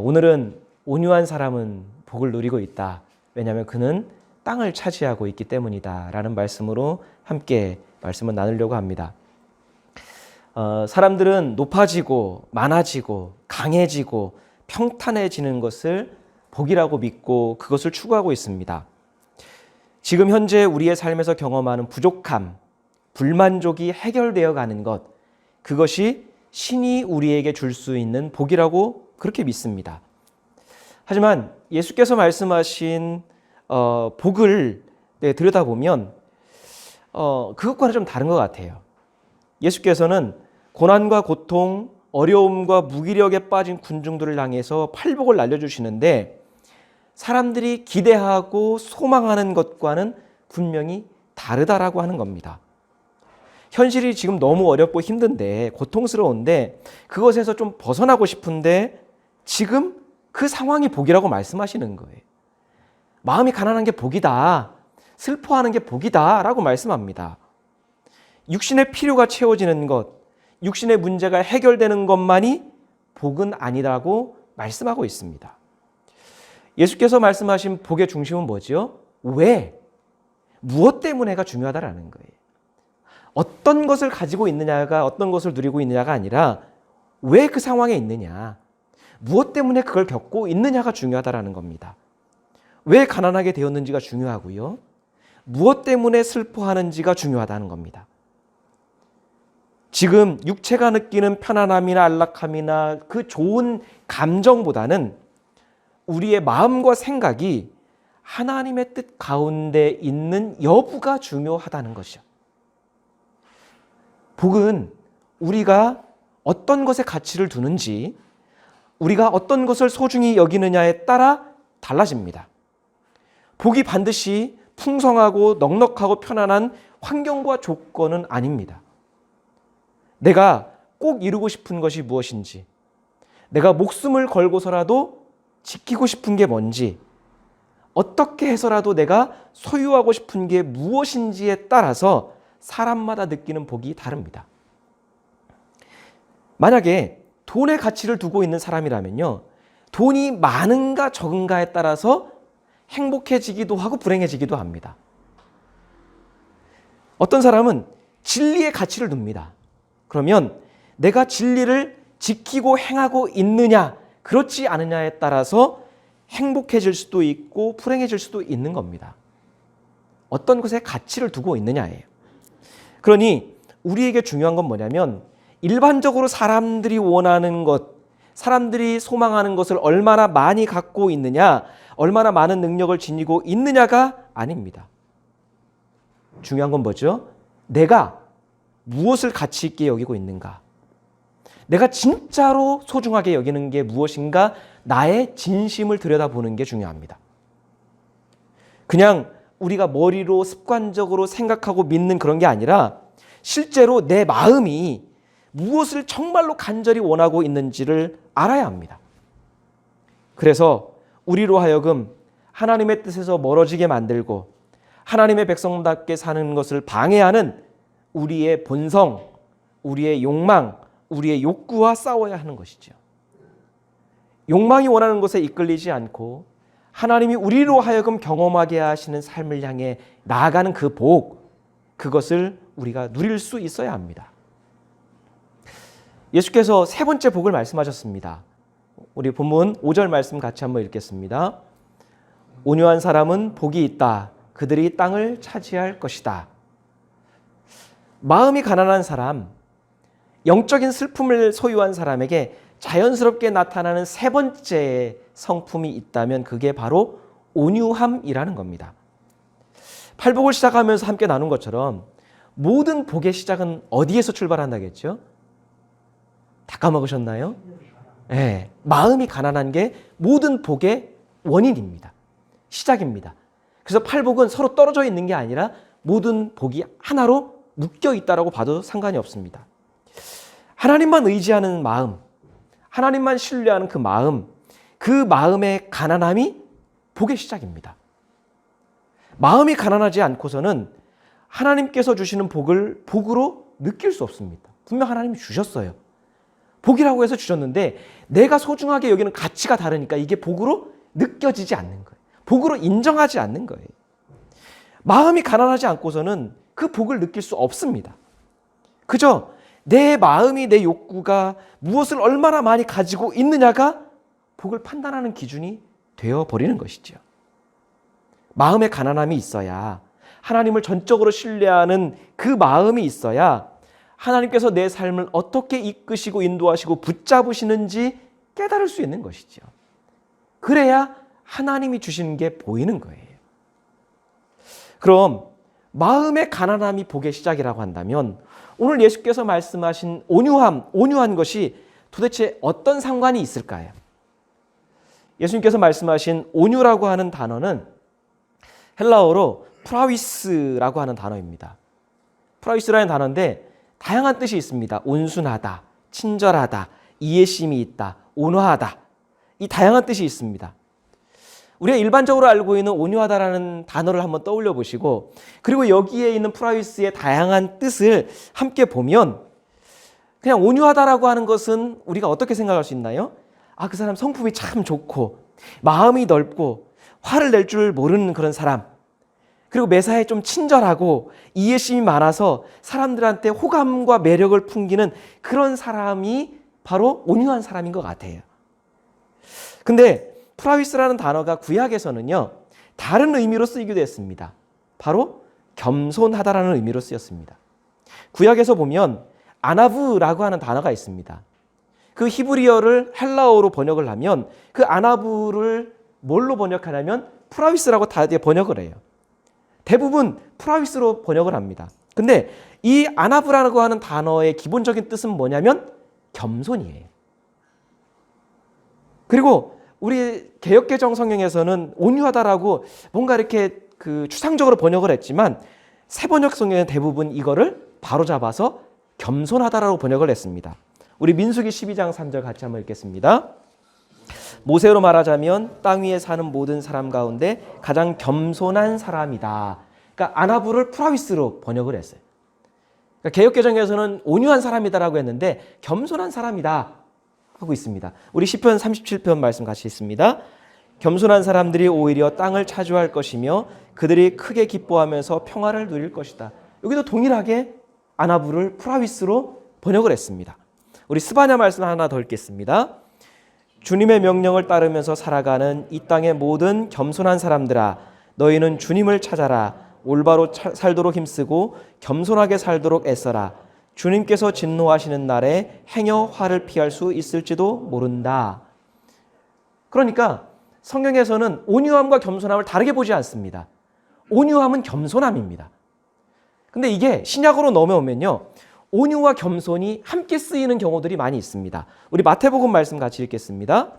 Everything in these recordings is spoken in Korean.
오늘은 온유한 사람은 복을 누리고 있다. 왜냐하면 그는 땅을 차지하고 있기 때문이다 라는 말씀으로 함께 말씀을 나누려고 합니다. 사람들은 높아지고 많아지고 강해지고 평탄해지는 것을 복이라고 믿고 그것을 추구하고 있습니다. 지금 현재 우리의 삶에서 경험하는 부족함, 불만족이 해결되어 가는 것, 그것이 신이 우리에게 줄 수 있는 복이라고 그렇게 믿습니다. 하지만 예수께서 말씀하신 복을 들여다보면 그것과는 좀 다른 것 같아요. 예수께서는 고난과 고통, 어려움과 무기력에 빠진 군중들을 향해서 팔복을 날려주시는데 사람들이 기대하고 소망하는 것과는 분명히 다르다라고 하는 겁니다. 현실이 지금 너무 어렵고 힘든데 고통스러운데 그것에서 좀 벗어나고 싶은데 지금 그 상황이 복이라고 말씀하시는 거예요. 마음이 가난한 게 복이다. 슬퍼하는 게 복이다 라고 말씀합니다. 육신의 필요가 채워지는 것, 육신의 문제가 해결되는 것만이 복은 아니라고 말씀하고 있습니다. 예수께서 말씀하신 복의 중심은 뭐죠? 왜? 무엇 때문에가 중요하다라는 거예요. 어떤 것을 가지고 있느냐가 어떤 것을 누리고 있느냐가 아니라 왜 그 상황에 있느냐, 무엇 때문에 그걸 겪고 있느냐가 중요하다라는 겁니다. 왜 가난하게 되었는지가 중요하고요. 무엇 때문에 슬퍼하는지가 중요하다는 겁니다. 지금 육체가 느끼는 편안함이나 안락함이나 그 좋은 감정보다는 우리의 마음과 생각이 하나님의 뜻 가운데 있는 여부가 중요하다는 것이죠. 복은 우리가 어떤 것에 가치를 두는지, 우리가 어떤 것을 소중히 여기느냐에 따라 달라집니다. 복이 반드시 풍성하고 넉넉하고 편안한 환경과 조건은 아닙니다. 내가 꼭 이루고 싶은 것이 무엇인지, 내가 목숨을 걸고서라도 지키고 싶은 게 뭔지, 어떻게 해서라도 내가 소유하고 싶은 게 무엇인지에 따라서 사람마다 느끼는 복이 다릅니다. 만약에 돈의 가치를 두고 있는 사람이라면요, 돈이 많은가 적은가에 따라서 행복해지기도 하고 불행해지기도 합니다. 어떤 사람은 진리의 가치를 둡니다. 그러면 내가 진리를 지키고 행하고 있느냐, 그렇지 않느냐에 따라서 행복해질 수도 있고 불행해질 수도 있는 겁니다. 어떤 것에 가치를 두고 있느냐예요. 그러니 우리에게 중요한 건 뭐냐면 일반적으로 사람들이 원하는 것, 사람들이 소망하는 것을 얼마나 많이 갖고 있느냐, 얼마나 많은 능력을 지니고 있느냐가 아닙니다. 중요한 건 뭐죠? 내가 무엇을 가치 있게 여기고 있는가? 내가 진짜로 소중하게 여기는 게 무엇인가? 나의 진심을 들여다보는 게 중요합니다. 그냥 우리가 머리로 습관적으로 생각하고 믿는 그런 게 아니라 실제로 내 마음이 무엇을 정말로 간절히 원하고 있는지를 알아야 합니다. 그래서 우리로 하여금 하나님의 뜻에서 멀어지게 만들고 하나님의 백성답게 사는 것을 방해하는 우리의 본성, 우리의 욕망, 우리의 욕구와 싸워야 하는 것이죠. 욕망이 원하는 것에 이끌리지 않고 하나님이 우리로 하여금 경험하게 하시는 삶을 향해 나아가는 그 복, 그것을 우리가 누릴 수 있어야 합니다. 예수께서 세 번째 복을 말씀하셨습니다. 우리 본문 5절 말씀 같이 한번 읽겠습니다. 온유한 사람은 복이 있다. 그들이 땅을 차지할 것이다. 마음이 가난한 사람, 영적인 슬픔을 소유한 사람에게 자연스럽게 나타나는 세 번째 성품이 있다면 그게 바로 온유함이라는 겁니다. 팔복을 시작하면서 함께 나눈 것처럼 모든 복의 시작은 어디에서 출발한다겠죠? 다 까먹으셨나요? 네, 마음이 가난한 게 모든 복의 원인입니다. 시작입니다. 그래서 팔복은 서로 떨어져 있는 게 아니라 모든 복이 하나로 묶여 있다라고 봐도 상관이 없습니다. 하나님만 의지하는 마음, 하나님만 신뢰하는 그 마음, 그 마음의 가난함이 복의 시작입니다. 마음이 가난하지 않고서는 하나님께서 주시는 복을 복으로 느낄 수 없습니다. 분명 하나님이 주셨어요. 복이라고 해서 주셨는데 내가 소중하게 여기는 가치가 다르니까 이게 복으로 느껴지지 않는 거예요. 복으로 인정하지 않는 거예요. 마음이 가난하지 않고서는 그 복을 느낄 수 없습니다. 그저 내 마음이, 내 욕구가 무엇을 얼마나 많이 가지고 있느냐가 복을 판단하는 기준이 되어버리는 것이죠. 마음의 가난함이 있어야, 하나님을 전적으로 신뢰하는 그 마음이 있어야 하나님께서 내 삶을 어떻게 이끄시고 인도하시고 붙잡으시는지 깨달을 수 있는 것이죠. 그래야 하나님이 주시는 게 보이는 거예요. 그럼 마음의 가난함이 복의 시작이라고 한다면 오늘 예수께서 말씀하신 온유한 것이 도대체 어떤 상관이 있을까요? 예수님께서 말씀하신 온유라고 하는 단어는 헬라어로 프라위스라고 하는 단어입니다. 프라위스라는 단어인데 다양한 뜻이 있습니다. 온순하다, 친절하다, 이해심이 있다, 온화하다. 이 다양한 뜻이 있습니다. 우리가 일반적으로 알고 있는 온유하다라는 단어를 한번 떠올려 보시고 그리고 여기에 있는 프라위스의 다양한 뜻을 함께 보면 그냥 온유하다라고 하는 것은 우리가 어떻게 생각할 수 있나요? 아, 그 사람 성품이 참 좋고 마음이 넓고 화를 낼 줄 모르는 그런 사람, 그리고 매사에 좀 친절하고 이해심이 많아서 사람들한테 호감과 매력을 풍기는 그런 사람이 바로 온유한 사람인 것 같아요. 근데 프라위스라는 단어가 구약에서는요, 다른 의미로 쓰이기도 했습니다. 바로 겸손하다라는 의미로 쓰였습니다. 구약에서 보면 아나브라고 하는 단어가 있습니다. 그 히브리어를 헬라어로 번역을 하면 그 아나브를 뭘로 번역하냐면 프라위스라고 다 번역을 해요. 대부분 프라위스로 번역을 합니다. 근데 이 아나브라고 하는 단어의 기본적인 뜻은 뭐냐면 겸손이에요. 그리고 우리 개역개정 성경에서는 온유하다라고 뭔가 이렇게 추상적으로 번역을 했지만 새 번역 성경은 대부분 이거를 바로잡아서 겸손하다라고 번역을 했습니다. 우리 민수기 12장 3절 같이 한번 읽겠습니다. 모세로 말하자면 땅 위에 사는 모든 사람 가운데 가장 겸손한 사람이다. 그러니까 아나브를 프라위스로 번역을 했어요. 그러니까 개역개정에서는 온유한 사람이다라고 했는데 겸손한 사람이다 하고 있습니다. 우리 시편 37편 말씀 같이 있습니다. 겸손한 사람들이 오히려 땅을 차지할 것이며 그들이 크게 기뻐하면서 평화를 누릴 것이다. 여기도 동일하게 아나브를 프라위스로 번역을 했습니다. 우리 스바냐 말씀 하나 더 읽겠습니다. 주님의 명령을 따르면서 살아가는 이 땅의 모든 겸손한 사람들아, 너희는 주님을 찾아라. 올바로 살도록 힘쓰고 겸손하게 살도록 애써라. 주님께서 진노하시는 날에 행여 화를 피할 수 있을지도 모른다. 그러니까 성경에서는 온유함과 겸손함을 다르게 보지 않습니다. 온유함은 겸손함입니다. 근데 이게 신약으로 넘어오면요, 온유와 겸손이 함께 쓰이는 경우들이 많이 있습니다. 우리 마태복음 말씀 같이 읽겠습니다.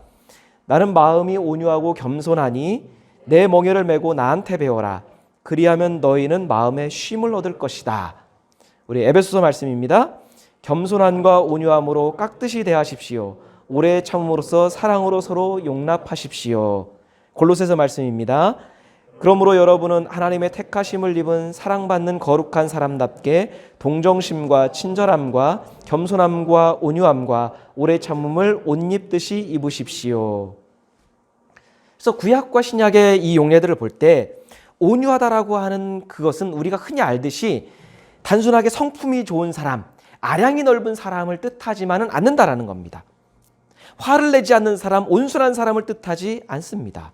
나는 마음이 온유하고 겸손하니 내 멍에를 메고 나한테 배워라. 그리하면 너희는 마음에 쉼을 얻을 것이다. 우리 에베소서 말씀입니다. 겸손함과 온유함으로 깍듯이 대하십시오. 오래 참음으로써 사랑으로 서로 용납하십시오. 골로새서 말씀입니다. 그러므로 여러분은 하나님의 택하심을 입은 사랑받는 거룩한 사람답게 동정심과 친절함과 겸손함과 온유함과 오래 참음을 옷 입듯이 입으십시오. 그래서 구약과 신약의 이 용례들을 볼 때 온유하다라고 하는 그것은 우리가 흔히 알듯이 단순하게 성품이 좋은 사람, 아량이 넓은 사람을 뜻하지만은 않는다라는 겁니다. 화를 내지 않는 사람, 온순한 사람을 뜻하지 않습니다.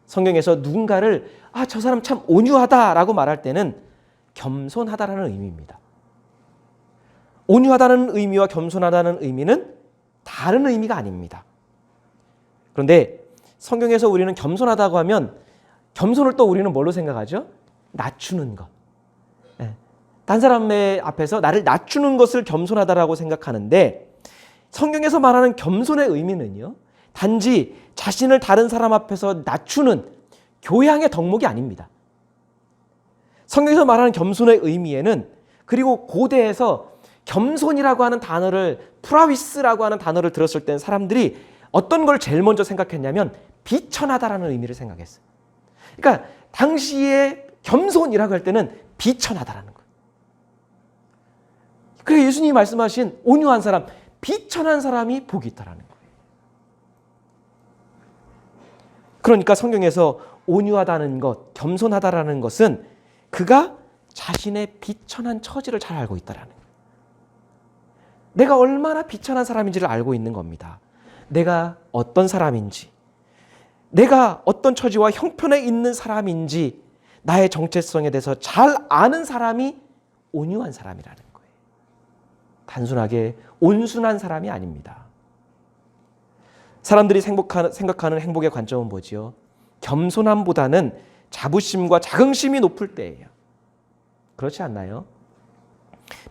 성경에서 누군가를 저 사람 참 온유하다라고 말할 때는 겸손하다라는 의미입니다. 온유하다는 의미와 겸손하다는 의미는 다른 의미가 아닙니다. 그런데 성경에서 우리는 겸손하다고 하면 겸손을 또 우리는 뭘로 생각하죠? 낮추는 것. 딴 사람의 앞에서 나를 낮추는 것을 겸손하다라고 생각하는데 성경에서 말하는 겸손의 의미는요, 단지 자신을 다른 사람 앞에서 낮추는 교양의 덕목이 아닙니다. 성경에서 말하는 겸손의 의미에는, 그리고 고대에서 겸손이라고 하는 단어를, 프라위스라고 하는 단어를 들었을 때는 사람들이 어떤 걸 제일 먼저 생각했냐면 비천하다라는 의미를 생각했어요. 그러니까 당시에 겸손이라고 할 때는 비천하다라는 거예요. 그래서 예수님이 말씀하신 온유한 사람, 비천한 사람이 복이 있다라는 거예요. 그러니까 성경에서 온유하다는 것, 겸손하다라는 것은 그가 자신의 비천한 처지를 잘 알고 있다라는 거예요. 내가 얼마나 비천한 사람인지를 알고 있는 겁니다. 내가 어떤 사람인지, 내가 어떤 처지와 형편에 있는 사람인지 나의 정체성에 대해서 잘 아는 사람이 온유한 사람이라는 거예요. 단순하게 온순한 사람이 아닙니다. 사람들이 생각하는 행복의 관점은 뭐지요? 겸손함보다는 자부심과 자긍심이 높을 때예요. 그렇지 않나요?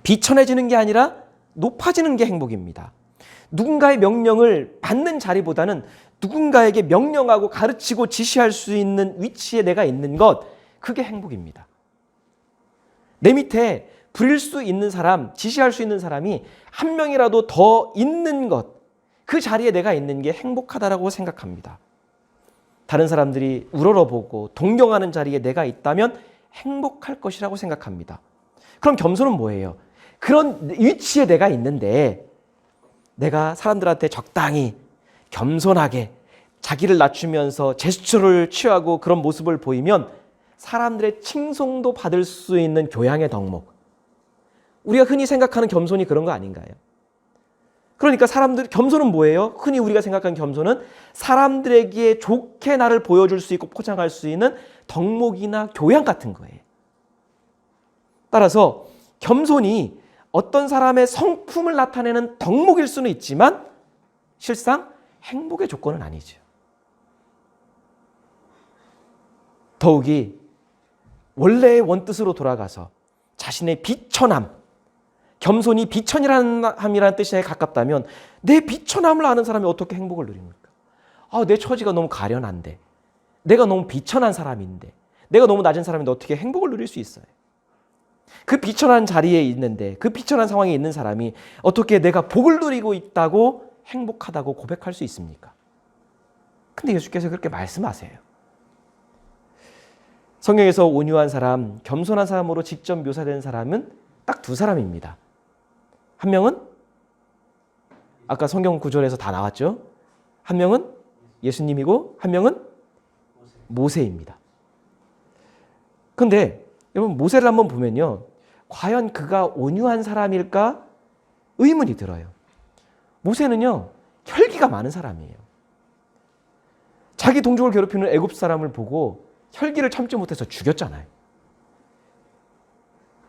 비천해지는 게 아니라 높아지는 게 행복입니다. 누군가의 명령을 받는 자리보다는 누군가에게 명령하고 가르치고 지시할 수 있는 위치에 내가 있는 것, 그게 행복입니다. 내 밑에 부릴 수 있는 사람, 지시할 수 있는 사람이 한 명이라도 더 있는 것, 그 자리에 내가 있는 게 행복하다라고 생각합니다. 다른 사람들이 우러러보고 동경하는 자리에 내가 있다면 행복할 것이라고 생각합니다. 그럼 겸손은 뭐예요? 그런 위치에 내가 있는데 내가 사람들한테 적당히 겸손하게 자기를 낮추면서 제스처를 취하고 그런 모습을 보이면 사람들의 칭송도 받을 수 있는 교양의 덕목. 우리가 흔히 생각하는 겸손이 그런 거 아닌가요? 그러니까 겸손은 뭐예요? 흔히 우리가 생각하는 겸손은 사람들에게 좋게 나를 보여줄 수 있고 포장할 수 있는 덕목이나 교양 같은 거예요. 따라서 겸손이 어떤 사람의 성품을 나타내는 덕목일 수는 있지만 실상 행복의 조건은 아니죠. 더욱이 원래의 원뜻으로 돌아가서 자신의 비천함, 겸손이 비천이라는 뜻에 가깝다면 내 비천함을 아는 사람이 어떻게 행복을 누립니까? 내 처지가 너무 가련한데, 내가 너무 비천한 사람인데, 내가 너무 낮은 사람인데 어떻게 행복을 누릴 수 있어요? 그 비천한 자리에 있는데, 그 비천한 상황에 있는 사람이 어떻게 내가 복을 누리고 있다고 행복하다고 고백할 수 있습니까? 근데 예수께서 그렇게 말씀하세요. 성경에서 온유한 사람, 겸손한 사람으로 직접 묘사된 사람은 딱 두 사람입니다. 한 명은 아까 성경 구절에서 다 나왔죠. 한 명은 예수님이고 한 명은 모세입니다. 그런데 여러분 모세를 한번 보면요. 과연 그가 온유한 사람일까 의문이 들어요. 모세는요. 혈기가 많은 사람이에요. 자기 동족을 괴롭히는 애굽 사람을 보고 혈기를 참지 못해서 죽였잖아요.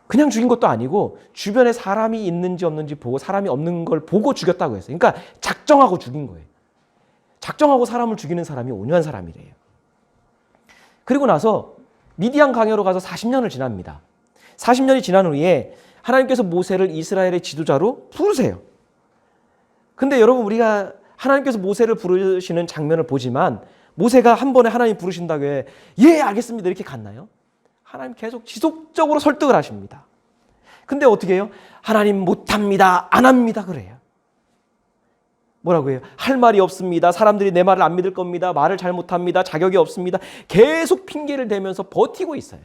그냥 죽인 것도 아니고 주변에 사람이 있는지 없는지 보고 사람이 없는 걸 보고 죽였다고 했어요. 그러니까 작정하고 죽인 거예요. 작정하고 사람을 죽이는 사람이 온유한 사람이래요. 그리고 나서 미디안 강요로 가서 40년을 지납니다. 40년이 지난 후에 하나님께서 모세를 이스라엘의 지도자로 부르세요. 근데 여러분 우리가 하나님께서 모세를 부르시는 장면을 보지만 모세가 한 번에 하나님 부르신다고 해 예 알겠습니다 이렇게 갔나요? 하나님 계속 지속적으로 설득을 하십니다. 근데 어떻게 해요? 하나님 못합니다. 안 합니다. 그래요. 뭐라고 해요? 할 말이 없습니다. 사람들이 내 말을 안 믿을 겁니다. 말을 잘 못합니다. 자격이 없습니다. 계속 핑계를 대면서 버티고 있어요.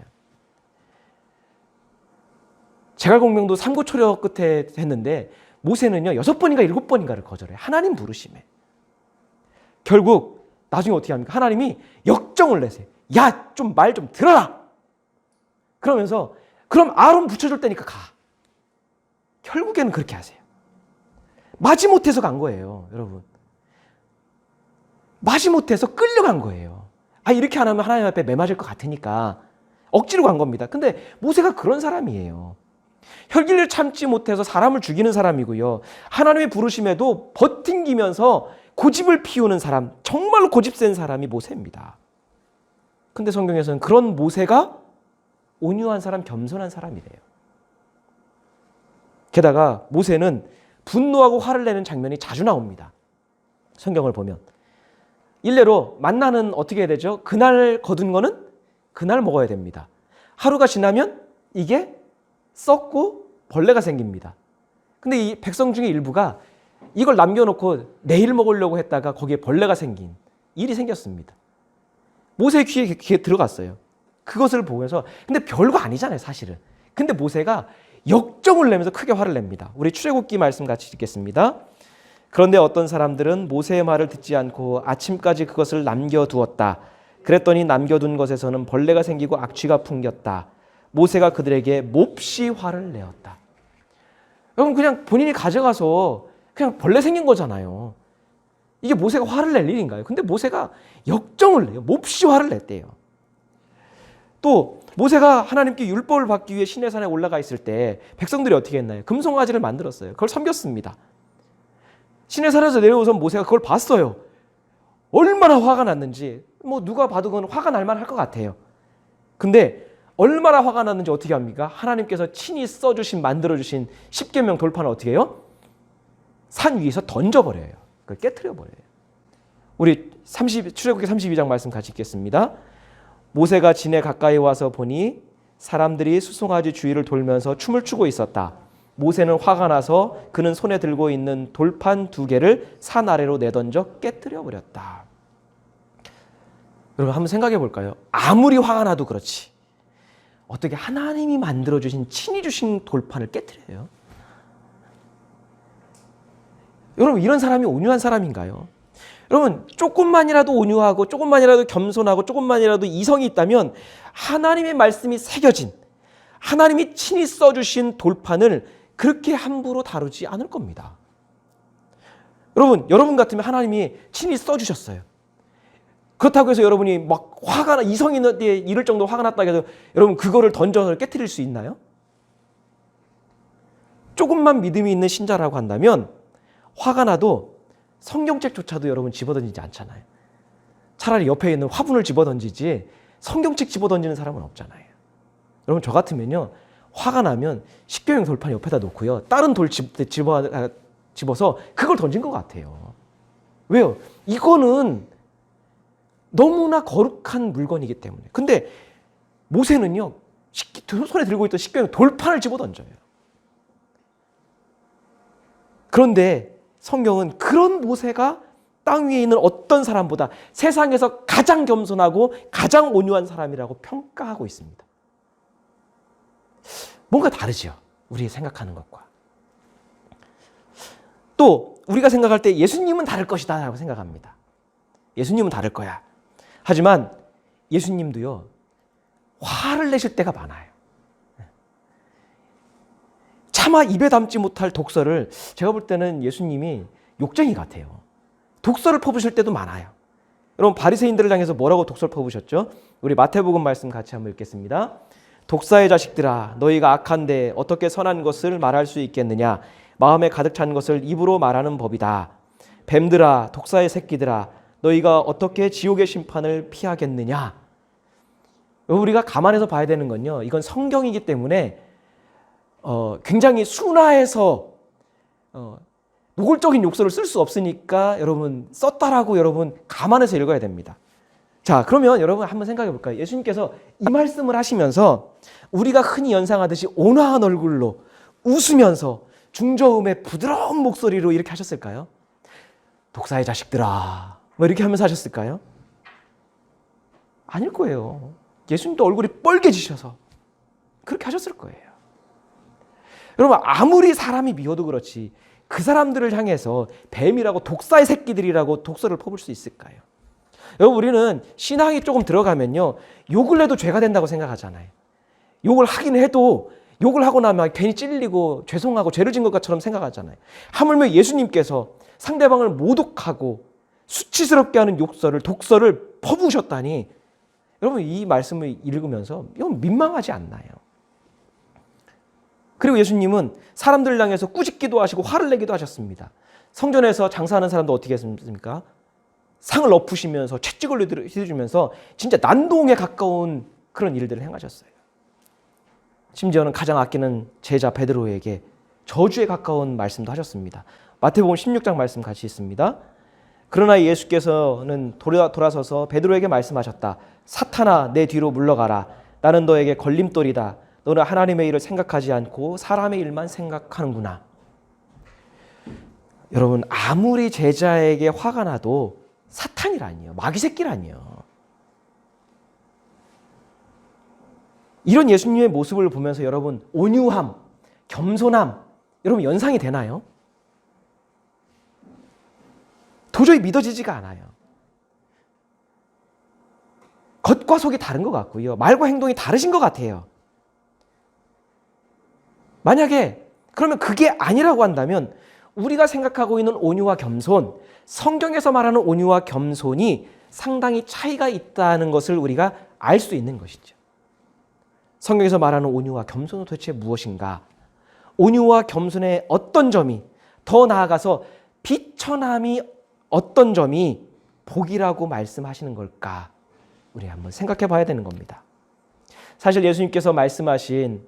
제갈공명도 삼고초려 끝에 했는데 모세는요 6번인가 7번인가를 거절해요. 하나님 부르심에. 결국 나중에 어떻게 합니까? 하나님이 역정을 내세요. 야, 좀 말 좀 들어라. 그러면서 그럼 아론 붙여줄 테니까 가. 결국에는 그렇게 하세요. 마지못해서 간 거예요, 여러분. 마지못해서 끌려간 거예요. 이렇게 안 하면 하나님 앞에 매맞을 것 같으니까 억지로 간 겁니다. 근데 모세가 그런 사람이에요. 혈기를 참지 못해서 사람을 죽이는 사람이고요. 하나님의 부르심에도 버팅기면서 고집을 피우는 사람, 정말로 고집 센 사람이 모세입니다. 근데 성경에서는 그런 모세가 온유한 사람, 겸손한 사람이래요. 게다가 모세는 분노하고 화를 내는 장면이 자주 나옵니다. 성경을 보면. 일례로 만나는 어떻게 해야 되죠? 그날 거둔 거는 그날 먹어야 됩니다. 하루가 지나면 이게 썩고 벌레가 생깁니다. 근데 이 백성 중에 일부가 이걸 남겨놓고 내일 먹으려고 했다가 거기에 벌레가 생긴 일이 생겼습니다. 모세의 귀에 들어갔어요. 그것을 보면서 근데 별거 아니잖아요, 사실은. 근데 모세가 역정을 내면서 크게 화를 냅니다. 우리 출애굽기 말씀 같이 읽겠습니다. 그런데 어떤 사람들은 모세의 말을 듣지 않고 아침까지 그것을 남겨두었다. 그랬더니 남겨둔 것에서는 벌레가 생기고 악취가 풍겼다. 모세가 그들에게 몹시 화를 내었다. 여러분, 그냥 본인이 가져가서 그냥 벌레 생긴 거잖아요. 이게 모세가 화를 낼 일인가요? 근데 모세가 역정을 내요. 몹시 화를 냈대요. 또 모세가 하나님께 율법을 받기 위해 시내산에 올라가 있을 때 백성들이 어떻게 했나요? 금송아지를 만들었어요. 그걸 섬겼습니다. 시내산에서 내려오선 모세가 그걸 봤어요. 얼마나 화가 났는지 뭐 누가 봐도 그건 화가 날 만할 것 같아요. 근데 얼마나 화가 났는지 어떻게 합니까? 하나님께서 친히 써주신 만들어주신 십계명 돌판을 어떻게 해요? 산 위에서 던져버려요. 그걸 깨트려버려요. 우리 출애굽기 32장 말씀 같이 읽겠습니다. 모세가 진에 가까이 와서 보니 사람들이 수송아지 주위를 돌면서 춤을 추고 있었다. 모세는 화가 나서 그는 손에 들고 있는 돌판 2개를 산 아래로 내던져 깨트려 버렸다. 여러분 한번 생각해 볼까요? 아무리 화가 나도 그렇지 어떻게 하나님이 만들어주신 친히 주신 돌판을 깨트려요? 여러분 이런 사람이 온유한 사람인가요? 여러분 조금만이라도 온유하고 조금만이라도 겸손하고 조금만이라도 이성이 있다면 하나님의 말씀이 새겨진 하나님이 친히 써주신 돌판을 그렇게 함부로 다루지 않을 겁니다. 여러분 같으면 하나님이 친히 써주셨어요. 그렇다고 해서 여러분이 막 화가 나 이성이 이럴 정도 화가 났다 해도 여러분 그거를 던져서 깨트릴 수 있나요? 조금만 믿음이 있는 신자라고 한다면 화가 나도 성경책조차도 여러분 집어던지지 않잖아요. 차라리 옆에 있는 화분을 집어던지지 성경책 집어던지는 사람은 없잖아요. 여러분 저 같으면요. 화가 나면 십계명 돌판 옆에다 놓고요. 다른 돌 집어서 그걸 던진 것 같아요. 왜요? 이거는 너무나 거룩한 물건이기 때문에. 근데 모세는요. 손에 들고 있던 십계명 돌판을 집어던져요. 그런데 성경은 그런 모세가 땅 위에 있는 어떤 사람보다 세상에서 가장 겸손하고 가장 온유한 사람이라고 평가하고 있습니다. 뭔가 다르죠. 우리 생각하는 것과. 또 우리가 생각할 때 예수님은 다를 것이다 라고 생각합니다. 예수님은 다를 거야. 하지만 예수님도요. 화를 내실 때가 많아요. 차마 입에 담지 못할 독설을 제가 볼 때는 예수님이 욕쟁이 같아요. 독설을 퍼부실 때도 많아요. 여러분 바리새인들을 향해서 뭐라고 독설 퍼부셨죠? 우리 마태복음 말씀 같이 한번 읽겠습니다. 독사의 자식들아 너희가 악한데 어떻게 선한 것을 말할 수 있겠느냐 마음에 가득 찬 것을 입으로 말하는 법이다. 뱀들아 독사의 새끼들아 너희가 어떻게 지옥의 심판을 피하겠느냐. 우리가 감안해서 봐야 되는 건요. 이건 성경이기 때문에 굉장히 순화해서 노골적인 욕설을 쓸 수 없으니까 여러분 썼다라고 여러분 감안해서 읽어야 됩니다. 자, 그러면 여러분 한번 생각해 볼까요? 예수님께서 이 말씀을 하시면서 우리가 흔히 연상하듯이 온화한 얼굴로 웃으면서 중저음의 부드러운 목소리로 이렇게 하셨을까요? 독사의 자식들아 뭐 이렇게 하면서 하셨을까요? 아닐 거예요. 예수님도 얼굴이 뻘개지셔서 그렇게 하셨을 거예요. 여러분 아무리 사람이 미워도 그렇지 그 사람들을 향해서 뱀이라고 독사의 새끼들이라고 독설을 퍼볼 수 있을까요? 여러분 우리는 신앙이 조금 들어가면요 욕을 해도 죄가 된다고 생각하잖아요. 욕을 하긴 해도 욕을 하고 나면 괜히 찔리고 죄송하고 죄를 진 것처럼 생각하잖아요. 하물며 예수님께서 상대방을 모독하고 수치스럽게 하는 독설을 퍼부으셨다니 여러분 이 말씀을 읽으면서 이건 민망하지 않나요? 그리고 예수님은 사람들을 향해서 꾸짖기도 하시고 화를 내기도 하셨습니다. 성전에서 장사하는 사람도 어떻게 했습니까? 상을 엎으시면서 채찍을 휘두르면서 진짜 난동에 가까운 그런 일들을 행하셨어요. 심지어는 가장 아끼는 제자 베드로에게 저주에 가까운 말씀도 하셨습니다. 마태복음 16장 말씀 같이 있습니다. 그러나 예수께서는 돌아서서 베드로에게 말씀하셨다. 사탄아 내 뒤로 물러가라. 나는 너에게 걸림돌이다. 너는 하나님의 일을 생각하지 않고 사람의 일만 생각하는구나. 여러분, 아무리 제자에게 화가 나도 사탄이라니요, 마귀 새끼라니요. 이런 예수님의 모습을 보면서 여러분, 온유함, 겸손함, 여러분 연상이 되나요? 도저히 믿어지지가 않아요. 겉과 속이 다른 것 같고요. 말과 행동이 다르신 것 같아요. 만약에 그러면 그게 아니라고 한다면 우리가 생각하고 있는 온유와 겸손, 성경에서 말하는 온유와 겸손이 상당히 차이가 있다는 것을 우리가 알 수 있는 것이죠. 성경에서 말하는 온유와 겸손은 도대체 무엇인가? 온유와 겸손의 어떤 점이, 더 나아가서 비천함이 어떤 점이 복이라고 말씀하시는 걸까? 우리 한번 생각해 봐야 되는 겁니다. 사실 예수님께서 말씀하신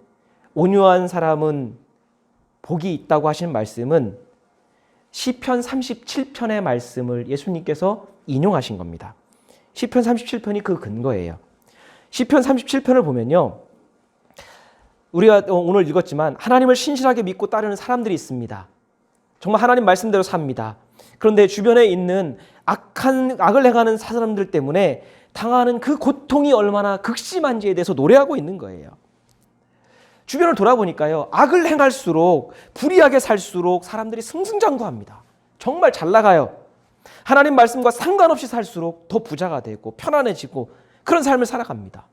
온유한 사람은 복이 있다고 하신 말씀은 시편 37편의 말씀을 예수님께서 인용하신 겁니다. 시편 37편이 그 근거예요. 시편 37편을 보면요, 우리가 오늘 읽었지만 하나님을 신실하게 믿고 따르는 사람들이 있습니다. 정말 하나님 말씀대로 삽니다. 그런데 주변에 있는 악을 행하는 사람들 때문에 당하는 그 고통이 얼마나 극심한지에 대해서 노래하고 있는 거예요. 주변을 돌아보니까요, 악을 행할수록, 불의하게 살수록 사람들이 승승장구합니다. 정말 잘 나가요. 하나님 말씀과 상관없이 살수록 더 부자가 되고 편안해지고 그런 삶을 살아갑니다.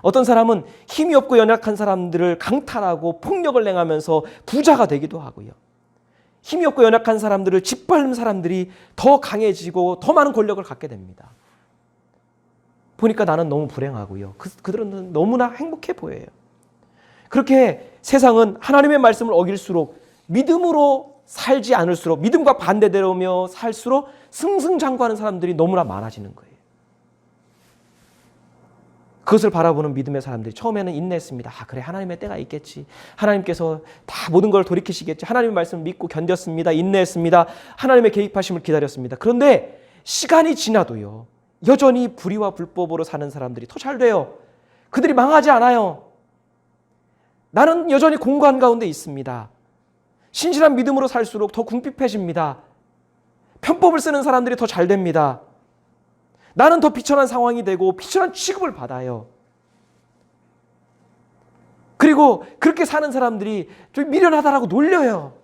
어떤 사람은 힘이 없고 연약한 사람들을 강탈하고 폭력을 행하면서 부자가 되기도 하고요. 힘이 없고 연약한 사람들을 짓밟는 사람들이 더 강해지고 더 많은 권력을 갖게 됩니다. 보니까 나는 너무 불행하고요. 그들은 너무나 행복해 보여요. 그렇게 세상은 하나님의 말씀을 어길수록, 믿음으로 살지 않을수록, 믿음과 반대되며 살수록 승승장구하는 사람들이 너무나 많아지는 거예요. 그것을 바라보는 믿음의 사람들이 처음에는 인내했습니다. 그래, 하나님의 때가 있겠지. 하나님께서 다 모든 걸 돌이키시겠지. 하나님의 말씀을 믿고 견뎠습니다. 인내했습니다. 하나님의 개입하심을 기다렸습니다. 그런데 시간이 지나도요, 여전히 불의와 불법으로 사는 사람들이 더 잘 돼요. 그들이 망하지 않아요. 나는 여전히 공고한 가운데 있습니다. 신실한 믿음으로 살수록 더 궁핍해집니다. 편법을 쓰는 사람들이 더 잘 됩니다. 나는 더 비천한 상황이 되고 비천한 취급을 받아요. 그리고 그렇게 사는 사람들이 좀 미련하다라고 놀려요.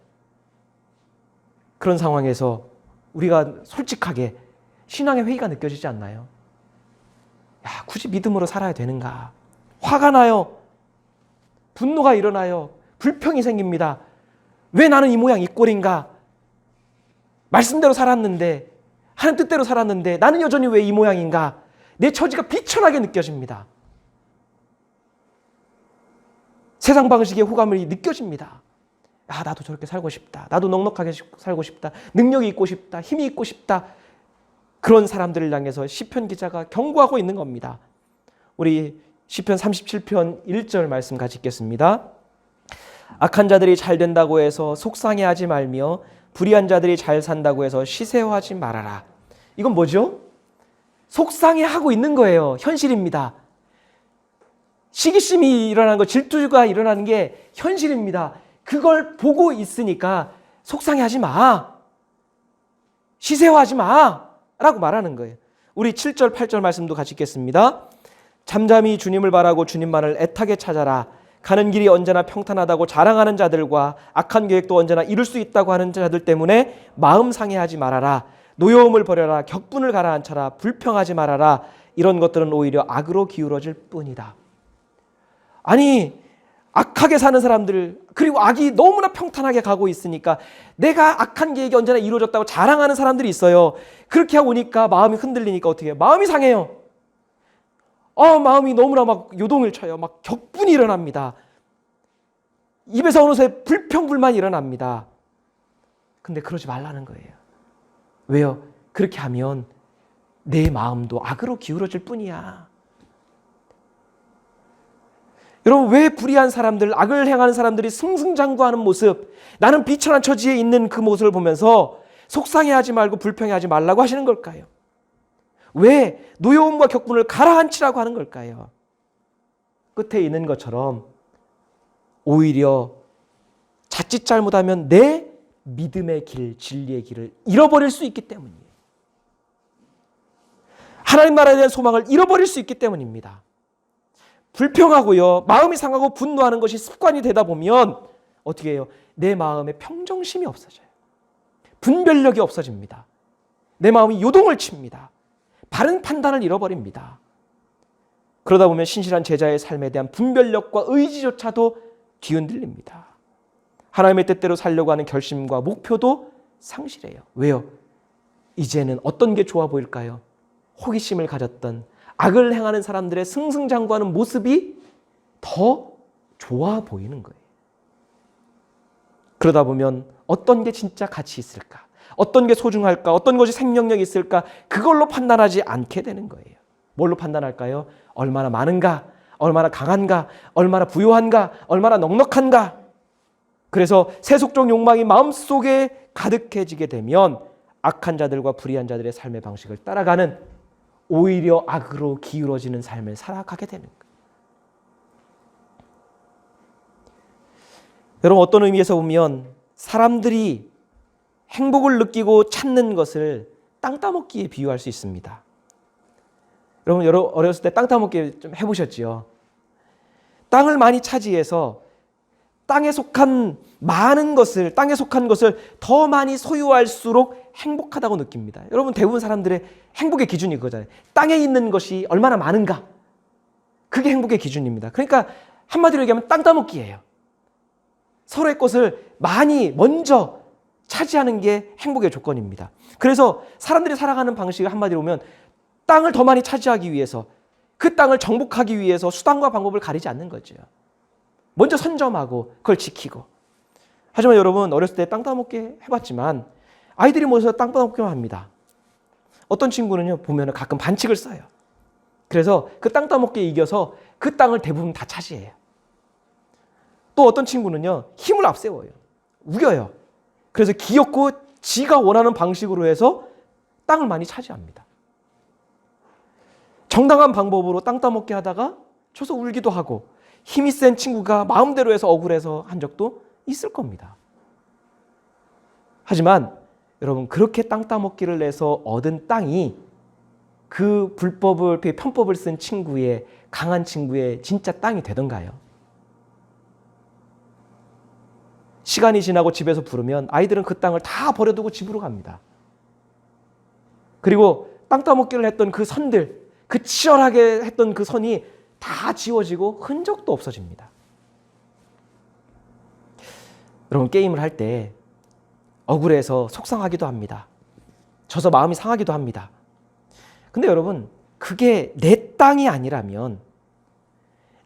그런 상황에서 우리가 솔직하게 신앙의 회의가 느껴지지 않나요? 굳이 믿음으로 살아야 되는가? 화가 나요. 분노가 일어나요. 불평이 생깁니다. 왜 나는 이 모양 이 꼴인가? 말씀대로 살았는데, 하나님 뜻대로 살았는데 나는 여전히 왜 이 모양인가? 내 처지가 비천하게 느껴집니다. 세상 방식의 호감이 느껴집니다. 나도 저렇게 살고 싶다. 나도 넉넉하게 살고 싶다. 능력이 있고 싶다. 힘이 있고 싶다. 그런 사람들을 향해서 시편 기자가 경고하고 있는 겁니다. 우리 시편 37편 1절 말씀 같이 읽겠습니다. 악한 자들이 잘 된다고 해서 속상해하지 말며 불의한 자들이 잘 산다고 해서 시새하지 말아라. 이건 뭐죠? 속상해하고 있는 거예요. 현실입니다. 시기심이 일어나는 거, 질투가 일어나는 게 현실입니다. 그걸 보고 있으니까 속상해하지 마. 시새하지 마. 라고 말하는 거예요. 우리 7절, 8절 말씀도 같이 읽겠습니다. 잠잠히 주님을 바라고 주님만을 애타게 찾아라. 가는 길이 언제나 평탄하다고 자랑하는 자들과 악한 계획도 언제나 이룰 수 있다고 하는 자들 때문에 마음 상해하지 말아라. 노여움을 버려라. 격분을 가라앉혀라. 불평하지 말아라. 이런 것들은 오히려 악으로 기울어질 뿐이다. 아니, 악하게 사는 사람들, 그리고 악이 너무나 평탄하게 가고 있으니까 내가 악한 계획이 언제나 이루어졌다고 자랑하는 사람들이 있어요. 그렇게 하고 오니까 마음이 흔들리니까 어떻게 해요? 마음이 상해요. 마음이 너무나 막 요동을 쳐요. 막 격분이 일어납니다. 입에서 어느새 불평불만이 일어납니다. 근데 그러지 말라는 거예요. 왜요? 그렇게 하면 내 마음도 악으로 기울어질 뿐이야. 여러분, 왜 불의한 사람들, 악을 행하는 사람들이 승승장구하는 모습, 나는 비천한 처지에 있는 그 모습을 보면서 속상해하지 말고 불평해하지 말라고 하시는 걸까요? 왜 노여움과 격분을 가라앉히라고 하는 걸까요? 끝에 있는 것처럼 오히려 자칫 잘못하면 내 믿음의 길, 진리의 길을 잃어버릴 수 있기 때문이에요. 하나님 나라에 대한 소망을 잃어버릴 수 있기 때문입니다. 불평하고요, 마음이 상하고 분노하는 것이 습관이 되다 보면 어떻게 해요? 내 마음에 평정심이 없어져요. 분별력이 없어집니다. 내 마음이 요동을 칩니다. 바른 판단을 잃어버립니다. 그러다 보면 신실한 제자의 삶에 대한 분별력과 의지조차도 뒤흔들립니다. 하나님의 뜻대로 살려고 하는 결심과 목표도 상실해요. 왜요? 이제는 어떤 게 좋아 보일까요? 호기심을 가졌던 악을 행하는 사람들의 승승장구하는 모습이 더 좋아 보이는 거예요. 그러다 보면 어떤 게 진짜 가치 있을까? 어떤 게 소중할까? 어떤 것이 생명력이 있을까? 그걸로 판단하지 않게 되는 거예요. 뭘로 판단할까요? 얼마나 많은가? 얼마나 강한가? 얼마나 부유한가? 얼마나 넉넉한가? 그래서 세속적 욕망이 마음속에 가득해지게 되면 악한 자들과 불의한 자들의 삶의 방식을 따라가는, 오히려 악으로 기울어지는 삶을 살아가게 되는 거예요. 여러분, 어떤 의미에서 보면 사람들이 행복을 느끼고 찾는 것을 땅 따먹기에 비유할 수 있습니다. 여러분, 어렸을 때 땅 따먹기 좀 해보셨지요? 땅을 많이 차지해서 땅에 속한 많은 것을, 땅에 속한 것을 더 많이 소유할수록 행복하다고 느낍니다. 여러분, 대부분 사람들의 행복의 기준이 그거잖아요. 땅에 있는 것이 얼마나 많은가. 그게 행복의 기준입니다. 그러니까 한마디로 얘기하면 땅 따먹기예요. 서로의 것을 많이 먼저 차지하는 게 행복의 조건입니다. 그래서 사람들이 살아가는 방식을 한마디로 보면 땅을 더 많이 차지하기 위해서, 그 땅을 정복하기 위해서 수단과 방법을 가리지 않는 거죠. 먼저 선점하고 그걸 지키고. 하지만 여러분, 어렸을 때 땅 따먹기 해봤지만 아이들이 모여서 땅 따먹기만 합니다. 어떤 친구는요, 보면 가끔 반칙을 써요. 그래서 그 땅 따먹기에 이겨서 그 땅을 대부분 다 차지해요. 또 어떤 친구는요, 힘을 앞세워요. 우겨요. 그래서 귀엽고 지가 원하는 방식으로 해서 땅을 많이 차지합니다. 정당한 방법으로 땅 따먹기 하다가 쳐서 울기도 하고, 힘이 센 친구가 마음대로 해서 억울해서 한 적도 있을 겁니다. 하지만 여러분, 그렇게 땅 따먹기를 내서 얻은 땅이 그 불법을, 편법을 쓴 친구의, 강한 친구의 진짜 땅이 되던가요? 시간이 지나고 집에서 부르면 아이들은 그 땅을 다 버려두고 집으로 갑니다. 그리고 땅 따먹기를 했던 그 선들, 그 치열하게 했던 그 선이 다 지워지고 흔적도 없어집니다. 여러분, 게임을 할 때 억울해서 속상하기도 합니다. 져서 마음이 상하기도 합니다. 근데 여러분, 그게 내 땅이 아니라면,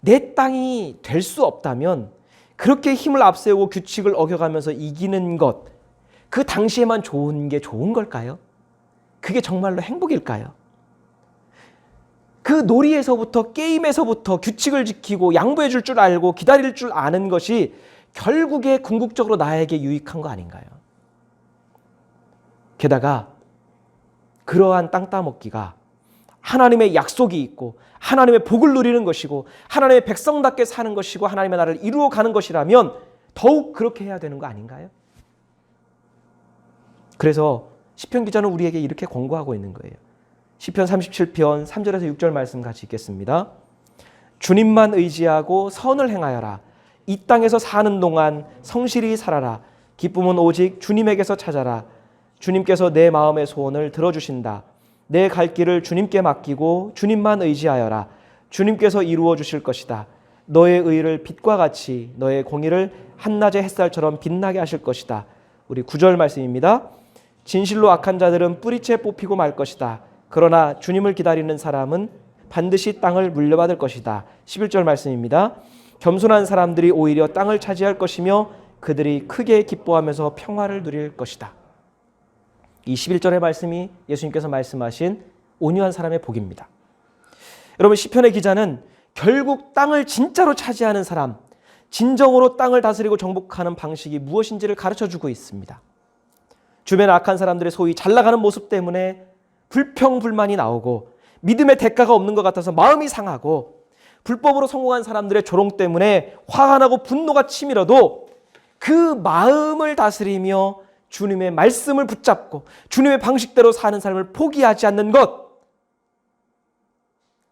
내 땅이 될 수 없다면 그렇게 힘을 앞세우고 규칙을 어겨가면서 이기는 것, 그 당시에만 좋은 게 좋은 걸까요? 그게 정말로 행복일까요? 그 놀이에서부터, 게임에서부터 규칙을 지키고 양보해 줄 줄 알고 기다릴 줄 아는 것이 결국에 궁극적으로 나에게 유익한 거 아닌가요? 게다가 그러한 땅 따먹기가 하나님의 약속이 있고 하나님의 복을 누리는 것이고 하나님의 백성답게 사는 것이고 하나님의 나라를 이루어가는 것이라면 더욱 그렇게 해야 되는 거 아닌가요? 그래서 시편 기자는 우리에게 이렇게 권고하고 있는 거예요. 시편 37편 3절에서 6절 말씀 같이 읽겠습니다. 주님만 의지하고 선을 행하여라. 이 땅에서 사는 동안 성실히 살아라. 기쁨은 오직 주님에게서 찾아라. 주님께서 내 마음의 소원을 들어주신다. 내 갈 길을 주님께 맡기고 주님만 의지하여라. 주님께서 이루어 주실 것이다. 너의 의를 빛과 같이, 너의 공의를 한낮의 햇살처럼 빛나게 하실 것이다. 우리 9절 말씀입니다. 진실로 악한 자들은 뿌리채 뽑히고 말 것이다. 그러나 주님을 기다리는 사람은 반드시 땅을 물려받을 것이다. 11절 말씀입니다. 겸손한 사람들이 오히려 땅을 차지할 것이며 그들이 크게 기뻐하면서 평화를 누릴 것이다. 이 11절의 말씀이 예수님께서 말씀하신 온유한 사람의 복입니다. 여러분, 시편의 기자는 결국 땅을 진짜로 차지하는 사람, 진정으로 땅을 다스리고 정복하는 방식이 무엇인지를 가르쳐주고 있습니다. 주변 악한 사람들의 소위 잘 나가는 모습 때문에 불평불만이 나오고 믿음의 대가가 없는 것 같아서 마음이 상하고 불법으로 성공한 사람들의 조롱 때문에 화가 나고 분노가 치밀어도 그 마음을 다스리며 주님의 말씀을 붙잡고 주님의 방식대로 사는 삶을 포기하지 않는 것,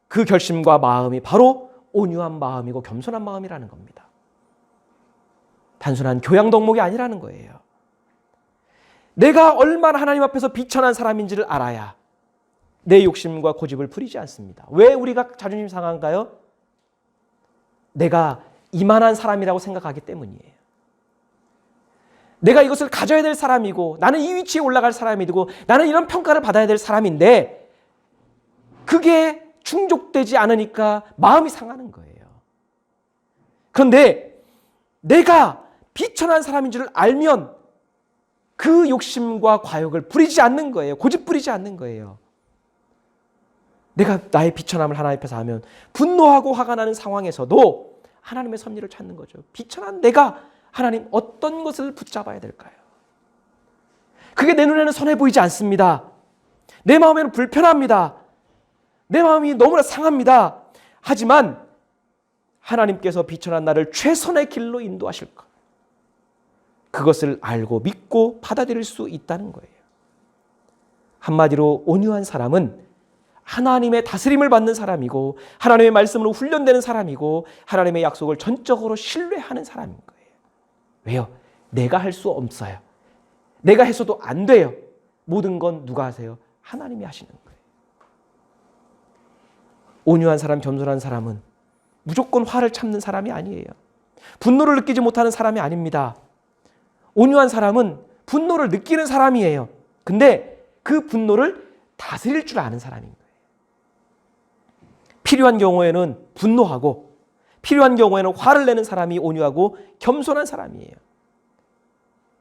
그 결심과 마음이 바로 온유한 마음이고 겸손한 마음이라는 겁니다. 단순한 교양 덕목이 아니라는 거예요. 내가 얼마나 하나님 앞에서 비천한 사람인지를 알아야 내 욕심과 고집을 부리지 않습니다. 왜 우리가 자존심 상한가요? 내가 이만한 사람이라고 생각하기 때문이에요. 내가 이것을 가져야 될 사람이고 나는 이 위치에 올라갈 사람이고 나는 이런 평가를 받아야 될 사람인데 그게 충족되지 않으니까 마음이 상하는 거예요. 그런데 내가 비천한 사람인 줄 알면 그 욕심과 과욕을 부리지 않는 거예요. 고집 부리지 않는 거예요. 내가 나의 비천함을 하나님 앞에서 하면 분노하고 화가 나는 상황에서도 하나님의 섭리를 찾는 거죠. 비천한 내가 하나님 어떤 것을 붙잡아야 될까요? 그게 내 눈에는 선해 보이지 않습니다. 내 마음에는 불편합니다. 내 마음이 너무나 상합니다. 하지만 하나님께서 비천한 나를 최선의 길로 인도하실 것, 그것을 알고 믿고 받아들일 수 있다는 거예요. 한마디로 온유한 사람은 하나님의 다스림을 받는 사람이고 하나님의 말씀으로 훈련되는 사람이고 하나님의 약속을 전적으로 신뢰하는 사람인 거예요. 왜요? 내가 할 수 없어요. 내가 해서도 안 돼요. 모든 건 누가 하세요? 하나님이 하시는 거예요. 온유한 사람, 겸손한 사람은 무조건 화를 참는 사람이 아니에요. 분노를 느끼지 못하는 사람이 아닙니다. 온유한 사람은 분노를 느끼는 사람이에요. 근데 그 분노를 다스릴 줄 아는 사람인 거예요. 필요한 경우에는 분노하고 필요한 경우에는 화를 내는 사람이 온유하고 겸손한 사람이에요.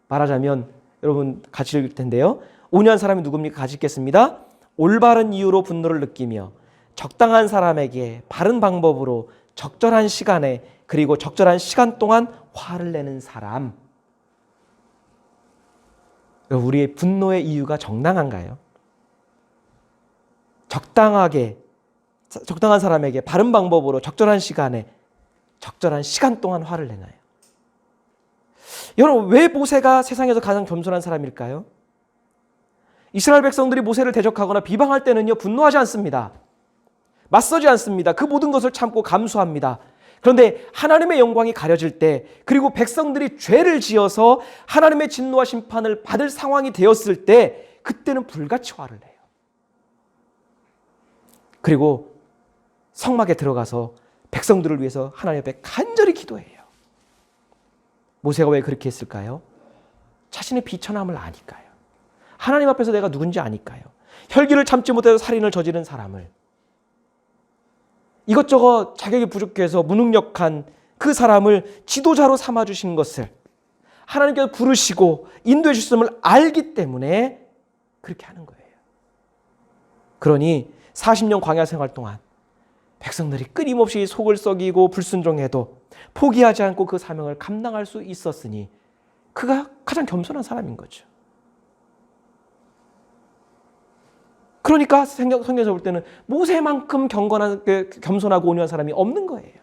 말하자면 여러분 같이 읽을 텐데요. 온유한 사람이 누굽니까? 같이 읽겠습니다. 올바른 이유로 분노를 느끼며 적당한 사람에게 바른 방법으로 적절한 시간에 그리고 적절한 시간 동안 화를 내는 사람. 우리의 분노의 이유가 정당한가요? 적당한 사람에게 바른 방법으로 적절한 시간에 적절한 시간 동안 화를 내나요? 여러분, 왜 모세가 세상에서 가장 겸손한 사람일까요? 이스라엘 백성들이 모세를 대적하거나 비방할 때는요, 분노하지 않습니다. 맞서지 않습니다. 그 모든 것을 참고 감수합니다. 그런데 하나님의 영광이 가려질 때, 그리고 백성들이 죄를 지어서 하나님의 진노와 심판을 받을 상황이 되었을 때, 그때는 불같이 화를 내요. 그리고 성막에 들어가서 백성들을 위해서 하나님 앞에 간절히 기도해요. 모세가 왜 그렇게 했을까요? 자신의 비천함을 아니까요. 하나님 앞에서 내가 누군지 아니까요. 혈기를 참지 못해서 살인을 저지른 사람을, 이것저것 자격이 부족해서 무능력한 그 사람을 지도자로 삼아주신 것을 하나님께서 부르시고 인도해 주셨음을 알기 때문에 그렇게 하는 거예요. 그러니 40년 광야 생활 동안 백성들이 끊임없이 속을 썩이고 불순종해도 포기하지 않고 그 사명을 감당할 수 있었으니 그가 가장 겸손한 사람인 거죠. 그러니까 성경에서 볼 때는 모세만큼 겸손하고 온유한 사람이 없는 거예요.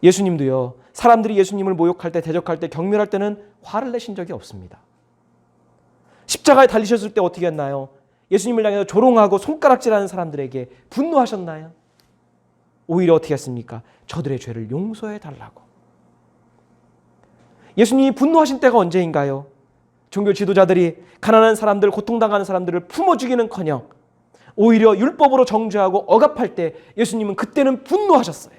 예수님도요, 사람들이 예수님을 모욕할 때, 대적할 때, 경멸할 때는 화를 내신 적이 없습니다. 십자가에 달리셨을 때 어떻게 했나요? 예수님을 향해서 조롱하고 손가락질하는 사람들에게 분노하셨나요? 오히려 어떻게 했습니까? 저들의 죄를 용서해 달라고. 예수님이 분노하신 때가 언제인가요? 종교 지도자들이 가난한 사람들, 고통당하는 사람들을 품어 죽이는커녕 오히려 율법으로 정죄하고 억압할 때 예수님은 그때는 분노하셨어요.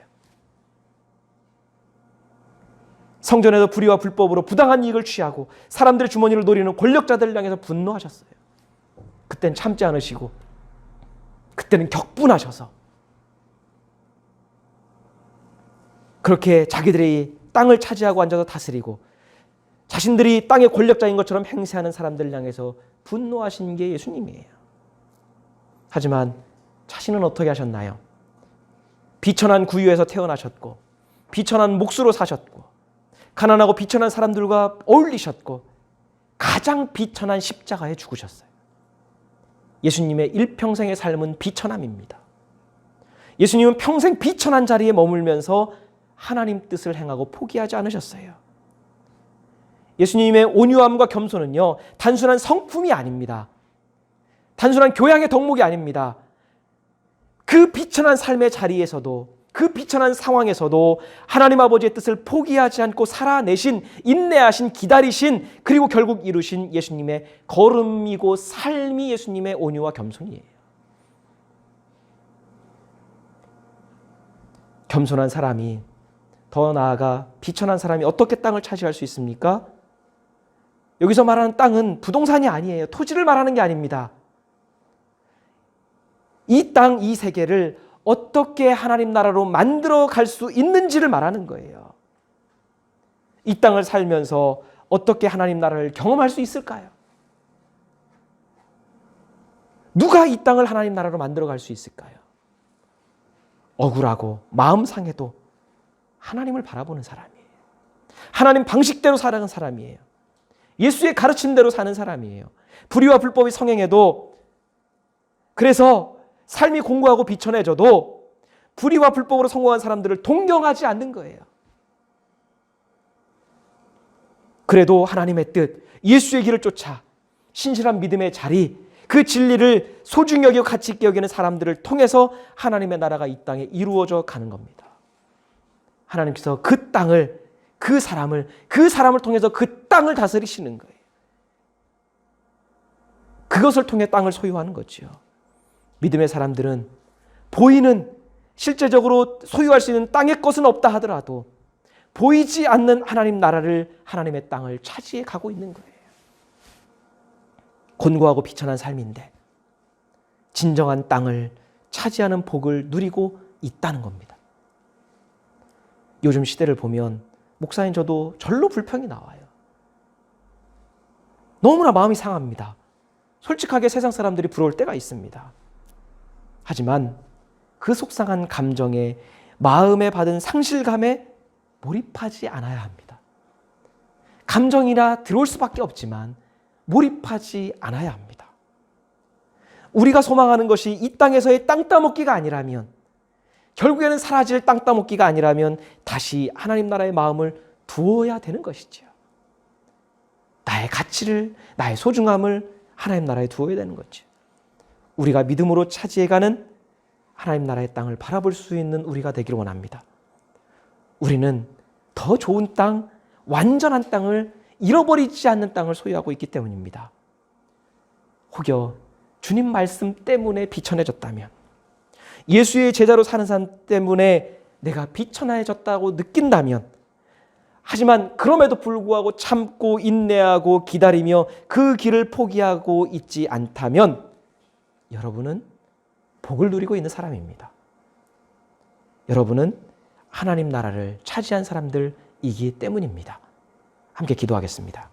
성전에서 불의와 불법으로 부당한 이익을 취하고 사람들의 주머니를 노리는 권력자들을 향해서 분노하셨어요. 그때는 참지 않으시고 그때는 격분하셔서 그렇게 자기들이 땅을 차지하고 앉아서 다스리고 자신들이 땅의 권력자인 것처럼 행세하는 사람들을 향해서 분노하신 게 예수님이에요. 하지만 자신은 어떻게 하셨나요? 비천한 구유에서 태어나셨고 비천한 몫으로 사셨고 가난하고 비천한 사람들과 어울리셨고 가장 비천한 십자가에 죽으셨어요. 예수님의 일평생의 삶은 비천함입니다. 예수님은 평생 비천한 자리에 머물면서 하나님 뜻을 행하고 포기하지 않으셨어요. 예수님의 온유함과 겸손은요, 단순한 성품이 아닙니다. 단순한 교양의 덕목이 아닙니다. 그 비천한 삶의 자리에서도, 그 비천한 상황에서도 하나님 아버지의 뜻을 포기하지 않고 살아내신, 인내하신, 기다리신, 그리고 결국 이루신 예수님의 걸음이고 삶이 예수님의 온유와 겸손이에요. 겸손한 사람이, 더 나아가 비천한 사람이 어떻게 땅을 차지할 수 있습니까? 여기서 말하는 땅은 부동산이 아니에요. 토지를 말하는 게 아닙니다. 이 땅, 이 세계를 어떻게 하나님 나라로 만들어 갈 수 있는지를 말하는 거예요. 이 땅을 살면서 어떻게 하나님 나라를 경험할 수 있을까요? 누가 이 땅을 하나님 나라로 만들어 갈 수 있을까요? 억울하고 마음 상해도 하나님을 바라보는 사람이에요. 하나님 방식대로 살아가는 사람이에요. 예수의 가르친 대로 사는 사람이에요. 불의와 불법이 성행해도, 그래서 삶이 공고하고 비천해져도 불의와 불법으로 성공한 사람들을 동경하지 않는 거예요. 그래도 하나님의 뜻, 예수의 길을 쫓아 신실한 믿음의 자리, 그 진리를 소중히 여기고 가치 있게 여기는 사람들을 통해서 하나님의 나라가 이 땅에 이루어져 가는 겁니다. 하나님께서 그 땅을, 그 사람을 통해서 그 땅을 다스리시는 거예요. 그것을 통해 땅을 소유하는 거죠. 믿음의 사람들은 보이는, 실제적으로 소유할 수 있는 땅의 것은 없다 하더라도 보이지 않는 하나님 나라를, 하나님의 땅을 차지해 가고 있는 거예요. 곤고하고 비천한 삶인데 진정한 땅을 차지하는 복을 누리고 있다는 겁니다. 요즘 시대를 보면 목사인 저도 절로 불평이 나와요. 너무나 마음이 상합니다. 솔직하게 세상 사람들이 부러울 때가 있습니다. 하지만 그 속상한 감정에, 마음에 받은 상실감에 몰입하지 않아야 합니다. 감정이나 들어올 수밖에 없지만 몰입하지 않아야 합니다. 우리가 소망하는 것이 이 땅에서의 땅 따먹기가 아니라면, 결국에는 사라질 땅 따먹기가 아니라면 다시 하나님 나라의 마음을 두어야 되는 것이죠. 나의 가치를, 나의 소중함을 하나님 나라에 두어야 되는 거죠. 우리가 믿음으로 차지해가는 하나님 나라의 땅을 바라볼 수 있는 우리가 되기를 원합니다. 우리는 더 좋은 땅, 완전한 땅을, 잃어버리지 않는 땅을 소유하고 있기 때문입니다. 혹여 주님 말씀 때문에 비천해졌다면, 예수의 제자로 사는 삶 때문에 내가 비천해졌다고 느낀다면, 하지만 그럼에도 불구하고 참고 인내하고 기다리며 그 길을 포기하고 있지 않다면 여러분은 복을 누리고 있는 사람입니다. 여러분은 하나님 나라를 차지한 사람들이기 때문입니다. 함께 기도하겠습니다.